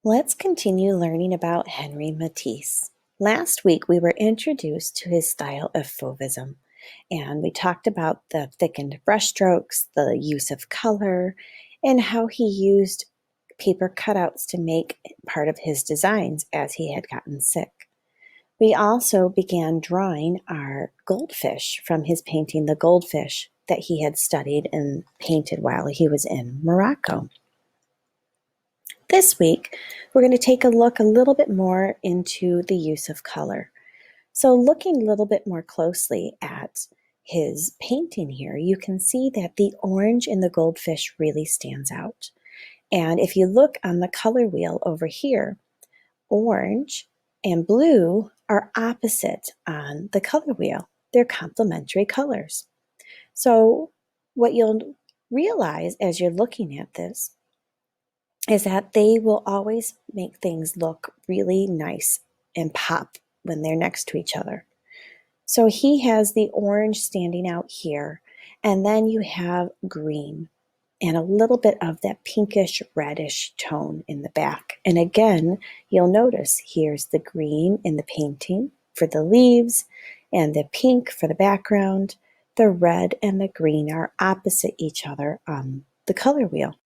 Let's continue learning about Henri Matisse. Last week, we were introduced to his style of Fauvism, and we talked about the thickened brushstrokes, the use of color, and how he used paper cutouts to make part of his designs as he had gotten sick. We also began drawing our goldfish from his painting, The Goldfish, that he had studied and painted while he was in Morocco. This week, we're going to take a look a little bit more into the use of color. So looking a little bit more closely at his painting here, you can see that the orange in the goldfish really stands out. And if you look on the color wheel over here, orange and blue are opposite on the color wheel. They're complementary colors. So what you'll realize as you're looking at this is that they will always make things look really nice and pop when they're next to each other. So he has the orange standing out here, and then you have green and a little bit of that pinkish reddish tone in the back. And again, you'll notice here's the green in the painting for the leaves and the pink for the background. The red and the green are opposite each other on the color wheel.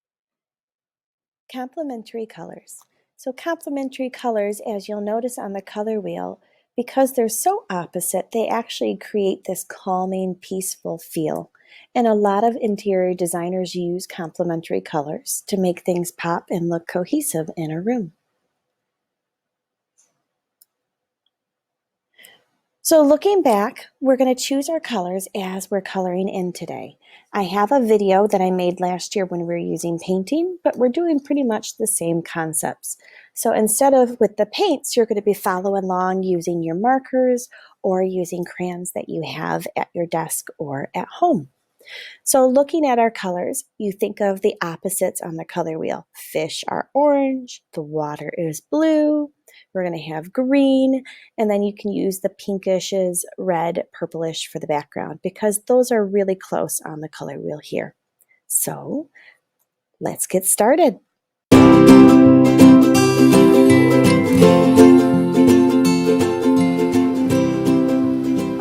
Complementary colors. So complementary colors, as you'll notice on the color wheel, because they're so opposite, they actually create this calming, peaceful feel. And a lot of interior designers use complementary colors to make things pop and look cohesive in a room. So looking back, we're going to choose our colors as we're coloring in today. I have a video that I made last year when we were using painting, but we're doing pretty much the same concepts. So instead of with the paints, you're going to be following along using your markers or using crayons that you have at your desk or at home. So looking at our colors, you think of the opposites on the color wheel. Fish are orange, the water is blue, we're going to have green, and then you can use the pinkishes, red, purplish for the background because those are really close on the color wheel here. So let's get started.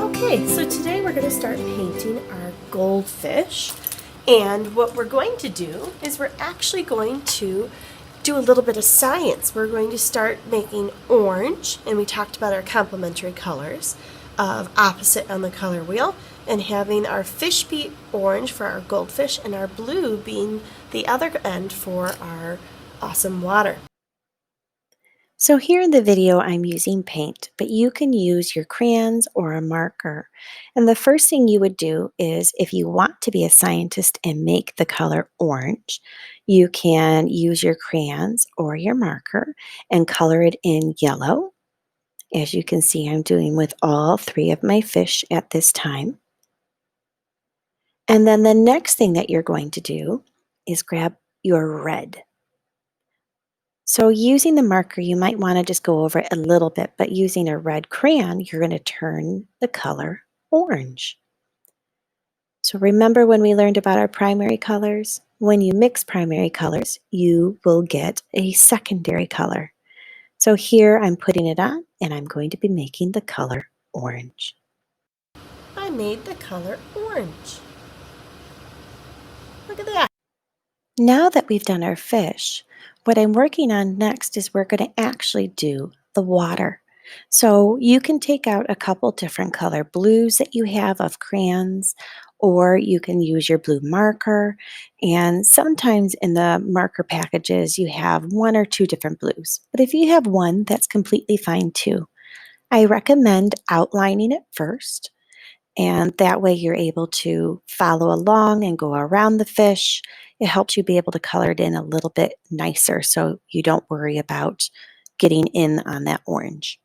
Okay, so today we're going to start painting our goldfish, and what we're going to do is we're actually going to do a little bit of science. We're going to start making orange, and we talked about our complementary colors of opposite on the color wheel, and having our fish be orange for our goldfish and our blue being the other end for our awesome water. So here in the video, I'm using paint, but you can use your crayons or a marker. And the first thing you would do is if you want to be a scientist and make the color orange, you can use your crayons or your marker and color it in yellow. As you can see, I'm doing with all three of my fish at this time. And then the next thing that you're going to do is grab your red. So using the marker, you might want to just go over it a little bit, but using a red crayon, you're going to turn the color orange. So remember when we learned about our primary colors? When you mix primary colors, you will get a secondary color. So here I'm putting it on, and I'm going to be making the color orange. I made the color orange. Look at that. Now that we've done our fish, what I'm working on next is we're going to actually do the water. So you can take out a couple different color blues that you have of crayons, or you can use your blue marker. And sometimes in the marker packages, you have one or two different blues. But if you have one, that's completely fine too. I recommend outlining it first. And that way you're able to follow along and go around the fish. It helps you be able to color it in a little bit nicer so you don't worry about getting in on that orange.